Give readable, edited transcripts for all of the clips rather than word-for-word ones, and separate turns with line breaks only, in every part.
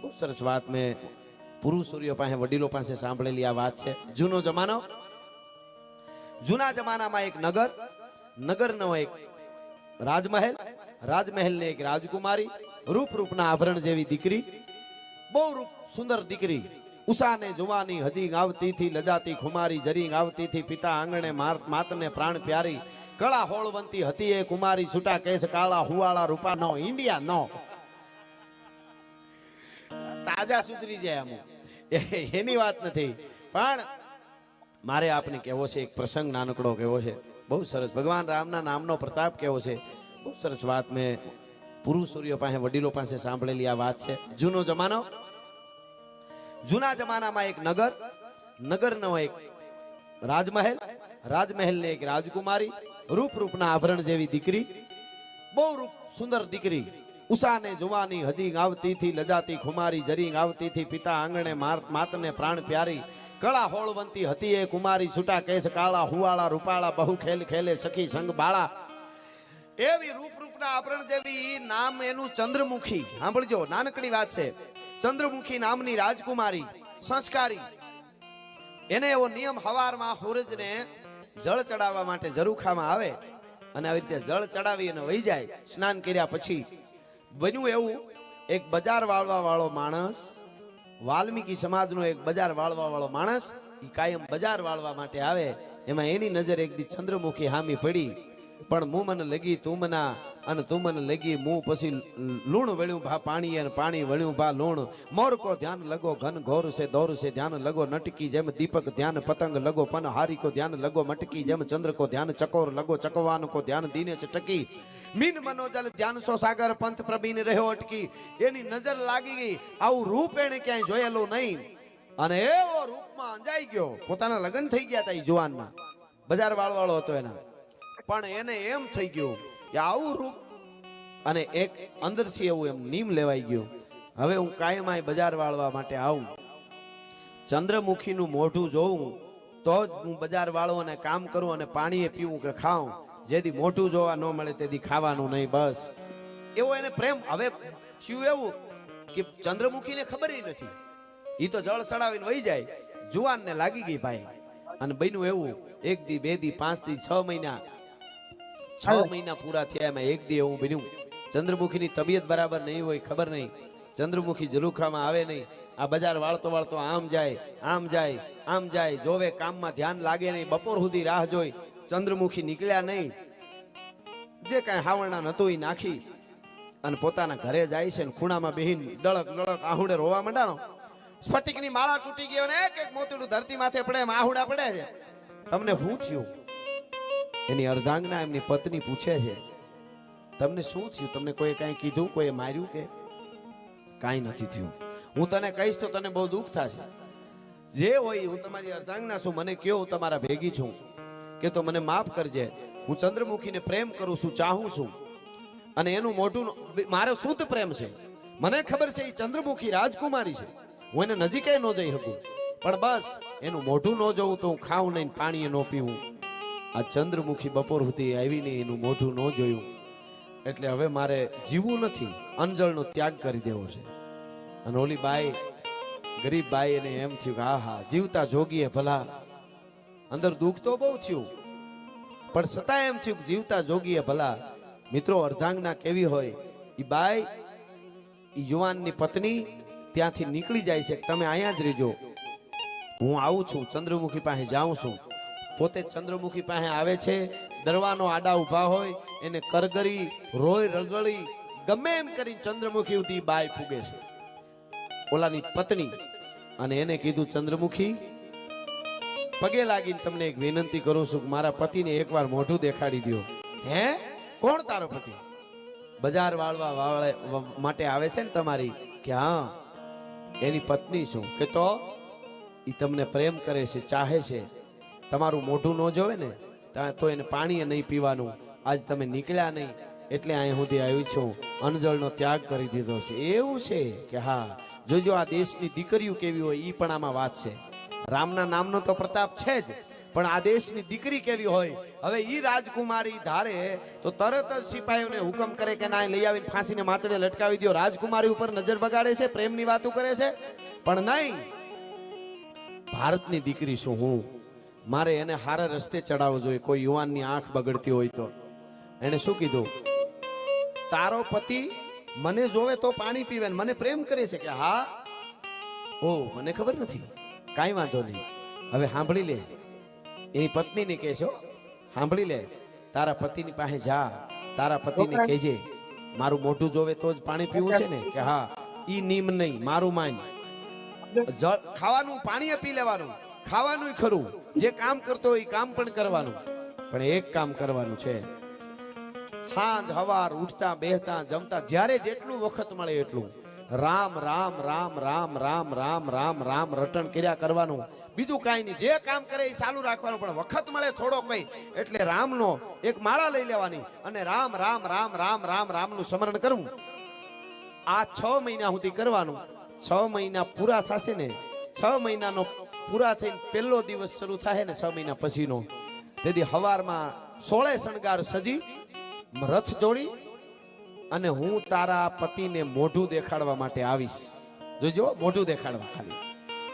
ખૂબ સરસ વાત મેં પુરુષોરીઓ પાસે વડીલો પાસે સાંભળેલી આ વાત છે. જૂનો જમાનો, જૂના જમાનામાં એક નગરનો એક રાજમહેલ, રાજમહેલને એક રાજકુમારી, રૂપના આભરણ જેવી દીકરી, બહુ રૂપ સુંદર દીકરી, ઉષાને જુવાની હજી આવતી થી લજાતી ખુમારી, જરી આવતી થી પિતા આંગણે માતને પ્રાણ પ્યારી, કળા હોળવંતી હતી એ કુમારી, છૂટા કેસ કાળા હુવાળા રૂપા નો ઇન્ડિયા નો તાજા સુધરી જાય અમુક એની વાત નથી, પણ મારે આપને કહેવો છે એક પ્રસંગ નાનકડો કહેવો છે, બહુ સરસ. ભગવાન રામના નામનો પ્રતાપ કેવો છે, બહુ સરસ વાત મેં પુરુષોરીઓ પાસે વડીલો પાસે સાંભળેલી આ વાત છે. જૂનો જમાનો, જૂના જમાનામાં એક નગરનો એક રાજમહેલ, રાજમહેલને એક રાજકુમારી, રૂપના આભરણ જેવી દીકરી, બહુ રૂપ સુંદર દીકરી, ઉષાને જુવાની હજી આવતી થી લજાતી ખુમારી, જરી આવતી થી પિતા આંગણે માતને પ્રાણ પ્યારી, કળા હોળવંતી હતી એ કુમારી, છૂટા કેસ કાળા હુવાળા રૂપાળા, બહુ ખેલ ખેલે સખી સંગ બાળા. એવી રૂપના આભરણ જેવી, નામ એનું ચંદ્રમુખી. સાંભળજો, નાનકડી વાત છે. ચંદ્રમુખી નામની રાજકુમારી, સંસ્કારી. એને એવો નિયમ, હવારમાં સૂરજને જળ ચડાવવા માટે ઝરૂખામાં આવે અને આવી રીતે જળ ચડાવી અને વહી જાય. સ્નાન કર્યા પછી બન્યું એવું, એક બજાર વાળવા વાળો માણસ, વાલ્મીકી સમાજનો એક બજાર વાળવા વાળો માણસ, એ કાયમ બજાર વાળવા માટે આવે. એમાં એની નજર એક દી ચંદ્રમુખી હામી પડી, પણ મું મને લગી તું મના, અને તું મને લગી મું, પછી લૂણ વળ્યું ભા પાણી અને પાણી વળ્યું ભા લૂણ. મોર કો ધ્યાન લગો ઘન ઘોર સે દોર સે ધ્યાન લગો નટકી, જેમ દીપક ધ્યાન પતંગ લગો પન હારી કો ધ્યાન લગો મટકી, જેમ ચંદ્ર કો ધ્યાન ચકોર લગો ચકવાન કો ધ્યાન દીને છે ટકી. મીન મનોજલ ધ્યાન સો સાગર પંથ પ્રભીન રહ્યો અટકી. એની નજર લાગી ગઈ, આવું રૂપ એને ક્યાંય જોયેલું નહીં, અને એવો રૂપમાં અંજાઈ ગયો. પોતાના લગ્ન થઈ ગયા હતા એ જુવાનના, બજાર વાળવાળો હતો એના, પણ એને એમ થઈ ગયું કે આવું રૂપ, અને એક અંદરથી એવું એમ નીમ લેવાઈ ગયું, હવે હું કાયમ બજાર વાળવા માટે આવું, ચંદ્રમુખીનું મોઢું જોઉં તો જ હું બજાર વાળું અને કામ કરું અને પાણીએ પીવું કે ખાઉં. જેથી મોઢું જોવા ન મળે તેથી ખાવાનું નહીં, બસ એવો એને પ્રેમ. હવે થયું એવું કે ચંદ્રમુખીને ખબર નથી, એ તો જળ ચડાવીને વહી જાય. જુવાનને લાગી ગઈ ભાઈ, અને બન્યું એવું, એક દી, બે દી, 5 દી, 6 મહિના, 6 મહિના પૂરા થયા. એમાં એક દી એવું બન્યું, ચંદ્રમુખીની તબિયત બરાબર નહીં હોય, ખબર નહીં, ચંદ્રમુખી ઝરૂખામાં આવે નહીં. આ બજાર વાળતો વાળતો આમ જાય આમ જાય આમ જાય, જોવે કામમાં ધ્યાન લાગે નહીં. બપોર સુધી રાહ જોઈ, ચંદ્રમુખી નીકળ્યા નહીં. જે કાંઈ હાવરણા નતું એ નાખી અને પોતાના ઘરે જાય છે, ખૂણામાં બેહીન ડળક ડળક આહુડે રોવા માંડાણો. સ્ફટિકની માળા તૂટી ગયો ને એક એક મોતીડું ધરતી માથે પડે, એમ આહુડા પડે છે. તમને શું થયું? એની અર્ધાંગના એમની પત્ની પૂછે છે, તમને શું થયું? તમને કોઈ કાંઈ કીધું? કોઈ માર્યું કે? કાંઈ નથી થયું. હું તને કહીશ તો તને બહુ દુઃખ થશે. જે હોય, હું તમારી અર્ધાંગના છું, મને કયો, હું તમારા ભેગી છું, કે તો મને માફ કરજે. હું ચંદ્રમુખીને પ્રેમ કરું છું, ચાહું છું, અને એનું મોઢું મારો શુદ્ધ પ્રેમ છે. મને ખબર છે એ ચંદ્રમુખી રાજકુમારી છે, હું એને નજીકે ન જઈ શકું, પણ બસ એનું મોઢું ન જોઉં તો હું ખાઉં નહીં, પાણી ન પીવું. આ ચંદ્રમુખી બપોર સુધી આવીને એનું મોઢું ન જોયું, એટલે હવે મારે જીવવું નથી, અંજળનો ત્યાગ કરી દેવો છે. અને ઓલી બાઈ, ગરીબ બાઈ, એને એમ થયું કે હા હા, જીવતા જોગીએ ભલા. અંદર દુઃખ તો બહુ થયું, પણ છતાં એમ થયું કે જીવતા જોગીએ ભલા. મિત્રો, અર્ધાંગના કેવી હોય, એ બાઈ, એ યુવાનની પત્ની ત્યાંથી નીકળી જાય છે, તમે અહીંયા જ રહેજો, હું આવું છું, ચંદ્રમુખી પાસે જાઉં છું. પોતે ચંદ્રમુખી પાસે આવે છે, દરવાનો આડા ઉભા હોય, એને કરગરી, રોય રગળી, ગમે એમ કરી ચંદ્રમુખી ઉધી બાઈ પૂગે છે, ઓલાની પત્ની. અને એને કીધું, ચંદ્રમુખી, પગે લાગીને તમને એક વિનંતી કરું છું કે મારા પતિને એકવાર મોઢું દેખાડી દો. હે? કોણ તારો પતિ? બજાર વાળવા માટે આવે છે ને તમારી? કે હા, એની પત્ની છું. કે તો એ તમને પ્રેમ કરે છે, ચાહે છે, તમારું મોઢું ન જોવે ને તો એને પાણી નહીં પીવાનું. આજ તમે નીકળ્યા નહીં એટલે અહીં સુધી આવી છું, અનજળનો ત્યાગ કરી દીધો છે. એવું છે કે હા, જોજો આ દેશની દીકરીઓ કેવી હોય, એ પણ આમાં વાત છે. રામના નામનો તો પ્રતાપ છે જ, પણ આ દેશની દીકરી કેવી હોય. હવે ઈ રાજકુમારી ધારે તો તરત જ સિપાહીઓને હુકમ કરે કે ના લઈ આવીને ફાંસીને માચડે લટકાવી દો. રાજકુમારી ઉપર નજર બગાડે છે, પ્રેમની વાતો કરે છે, પણ નહીં. ભારતની દીકરી શું હું, મારે એને હારા રસ્તે ચડાવવો જોઈએ. કોઈ યુવાનની આંખ બગડતી હોય તો એને શું કીધું, તારો પતિ મને જોવે તો પાણી પીવે, મને પ્રેમ કરે છે કે હા, ઓ મને ખબર નથી, કાંઈ વાંધો નહીં. હવે સાંભળી લે, એની પત્નીને કહેશો, સાંભળી લે, તારા પતિની પાસે જા, તારા પતિને કહેજે મારું મોઢું જોવે તો જ પાણી પીવું છે ને, કે હા ઈ નિયમ નહીં, મારું માન. ખાવાનું પાણી પી લેવાનું, ખાવાનું ખરું, જે કામ કરતો હોય એ કામ પણ કરવાનું, પણ એક કામ કરવાનું છે, સાંજ હવાર ઉઠતા બેહતા જમતા જ્યારે જેટલું વખત મળે એટલું રામ રામ રામ રામ રામ રામ રામ રામ રટણ કર્યા કરવાનું. બીજું કાંઈ નહીં, જે કામ કરે એ ચાલુ રાખવાનું, પણ વખત મળે થોડો કઈ એટલે રામનો એક માળા લઈ લેવાની અને રામ રામ રામ રામ રામ રામનું સ્મરણ કરવું. આ 6 મહિના સુધી કરવાનું. 6 મહિના પૂરા થશે ને, 6 મહિનાનો પૂરા થઈને પહેલો દિવસ શરૂ થાય ને 6 મહિના પછીનો, તેથી હવારમાં 16 શણગાર સજી રથ જોડી અને હું તારા પતિને મોઢું દેખાડવા માટે આવીશ. જોજો, મોઢું દેખાડવા, ખાલી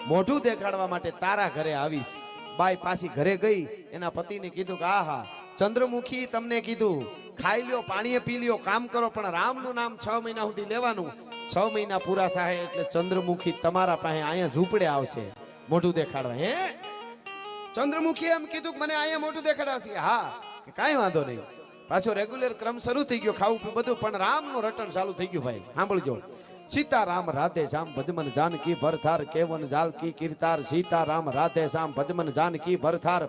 મોઢું દેખાડવા માટે તારા ઘરે આવીશ. બાઈ પાછી ઘરે ગઈ, એના પતિને કીધું કે આહા ચંદ્રમુખી તમને કીધું ખાઈ લ્યો, પાણીએ પી લ્યો, કામ કરો, પણ રામનું નામ 6 મહિના સુધી લેવાનું. 6 મહિના પૂરા થાય એટલે ચંદ્રમુખી તમારા પાસે અહીંયા ઝૂંપડે આવશે મોઢું દેખાડવા. હે ચંદ્રમુખી એમ કીધું કે મને અહીંયા મોઢું દેખાડવા છે. હા, કે કાંઈ વાંધો નહીં. પાછો રેગ્યુલર ક્રમ શરૂ થઈ ગયો, ખાવું પીવું બધું, પણ રામનું રટણ ચાલુ થઈ ગયું. ભાઈ સાંભળજો, સીતારામ રાધે શ્યામ ભજમન જાનકી ભરથાર, કેવન જાલકી કીર્તાર, સીતારામ રાધે શ્યામ ભજમન જાનકી ભરથાર.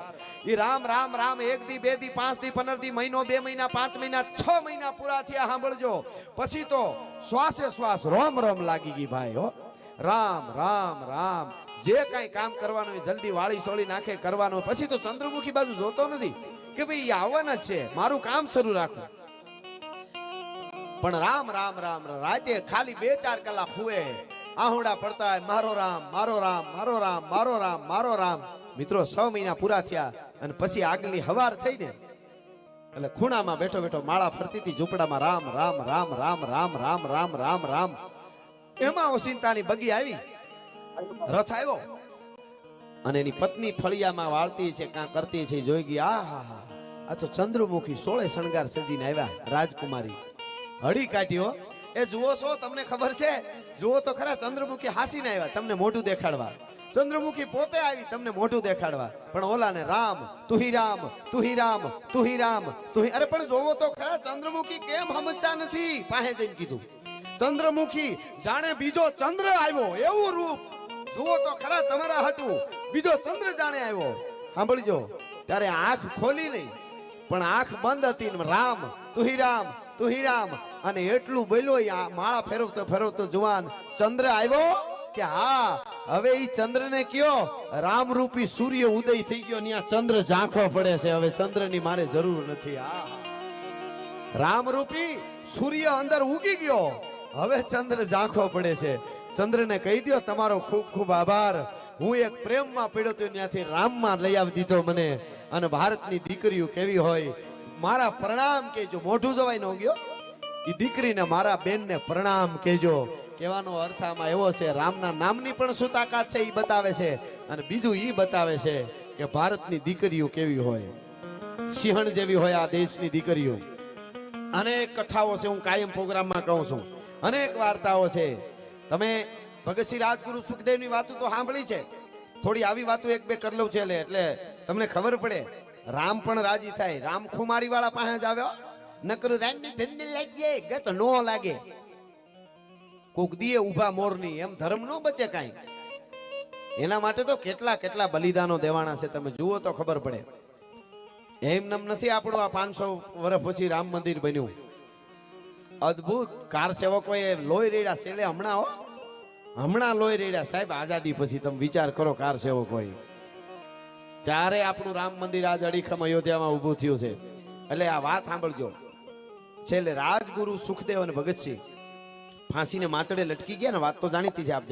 ઈ રામ રામ રામ 1 દી 2 દી 5 દી 15 દી, મહિનો 2 મહિના 5 મહિના 6 મહિના પૂરા થયા. સાંભળજો, પછી તો શ્વાસે શ્વાસ રોમ રોમ લાગી ગઈ ભાઈ. હો રામ રામ રામ, જે કાંઈ કામ કરવાનું હોય જલ્દી વાળી સોળી નાખે કરવાનું. પછી તો ચંદ્રમુખી બાજુ જોતો નથી કે ભાઈ આવવાના જ છે, મારું કામ શરૂ રાખું. પણ રામ રામ રામ રાતે ખાલી 2-4 કલાક હુએ, આહુડા પડતા હોય મારો રામ મારો રામ મારો રામ મારો રામ મારો રામ. મિત્રો 6 મહિના પૂરા થયા અને પછી આગલી હવાર થઈ ને એટલે ખૂણામાં બેઠો બેઠો માળા ફરતી હતી ઝૂંપડામાં, રામ રામ રામ રામ રામ રામ રામ રામ રામ. એમાં ઓસિંતાની બગી આવી, રથ આવ્યો અને એની પત્ની ફળિયામાં વાળતી છે, કાં કરતી છે, જોઈ ગઈ. આહા, આ તો ચંદ્રમુખી 16 શણગાર સજીને આવ્યા. રાજકુમારી હળી કાઢ્યો, એ જુઓ છો, તમને ખબર છે, જુઓ તો ખરા, ચંદ્રમુખી હાસીને આવ્યા તમને મોઢું દેખાડવા. ચંદ્રમુખી પોતે આવી તમને મોઢું દેખાડવા, પણ ઓલાને રામ તુહી રામ તુહી રામ તુહી રામ તુહી. અરે પણ જોવો તો ખરા, ચંદ્રમુખી કેમ સમજતા નથી. પાસે જઈને કીધું, ચંદ્રમુખી જાણે બીજો ચંદ્ર આવ્યો એવું રૂપ. જુઓ તો ખરા, તમારા હાટું બીજો ચંદ્ર જાણે આવ્યો. સાંભળજો, ત્યારે આંખ ખોલી નહીં પણ આંખ બંધ હતી. રામ તુહી રામ તુહી રામ અને એટલું બોલ્યો. માળા ફેરવતો ફેરવતો જુવાન ચંદ્ર આવ્યો કે હા. હવે ઈ ચંદ્રને કયો રામ રૂપી સૂર્ય ઉદય થઈ ગયો, ત્યાં ચંદ્ર ઝાંખો પડે છે. હવે ચંદ્રની મારે જરૂર નથી. હા, રામ રૂપી સૂર્ય અંદર ઉગી ગયો, હવે ચંદ્ર ઝાંખો પડે છે. ચંદ્રને કહી દો તમારો ખૂબ ખૂબ આભાર, હું એક પ્રેમમાં પડ્યો તો ત્યાંથી રામમાં લઈ આવી દીધો મને. અને ભારતની દીકરીઓ કેવી હોય, મારા પ્રણામ કહેજો. મોઢું જોવાય ન ગયો, એ દીકરીને મારા બેનને પ્રણામ કહેજો. કહેવાનો અર્થ આમાં એવો છે, રામના નામની પણ શું તાકાત છે એ બતાવે છે. અને બીજું એ બતાવે છે કે ભારતની દીકરીઓ કેવી હોય, સિંહણ જેવી હોય આ દેશની દીકરીઓ. અનેક કથાઓ છે, હું કાયમ પ્રોગ્રામમાં કહું છું, અનેક વાર્તાઓ છે. તમે ભગતસિંહ રાજગુરુ સુખદેવની વાતો તો સાંભળી છે, થોડી આવી વાતો 1-2 કરી લઉં છે એટલે તમને ખબર પડે. રામ પણ રાજી થાય. રામ ખુમારી વાળા પાસે જ આવ્યો, નકરું રામની ધન્ય લાગે ગત નો લાગે. કોક દીએ ઉભા મોરની, એમ ધર્મ નો બચે કાંઈ. એના માટે તો કેટલા કેટલા બલિદાનો દેવાના છે, તમે જુઓ તો ખબર પડે. એમ નથી આપણું આ 500 વર્ષ પછી રામ મંદિર બન્યું. અદ્ભુત કાર સેવકોએ લોહી રેડ્યા છેલ્લે હમણાં લોહી રેડ્યા સાહેબ, આઝાદી પછી. તમે વિચાર કરો, કાર સેવકોએ ત્યારે આપણું રામ મંદિર આજ અડીખમ અયોધ્યામાં ઊભું થયું છે. એટલે આ વાત સાંભળજો, છેલ્લે રાજગુરુ સુખદેવ અને ભગતસિંહ ફાંસીને માચડે લટકી ગયા ને, વાત તો જાણીતી છે આપ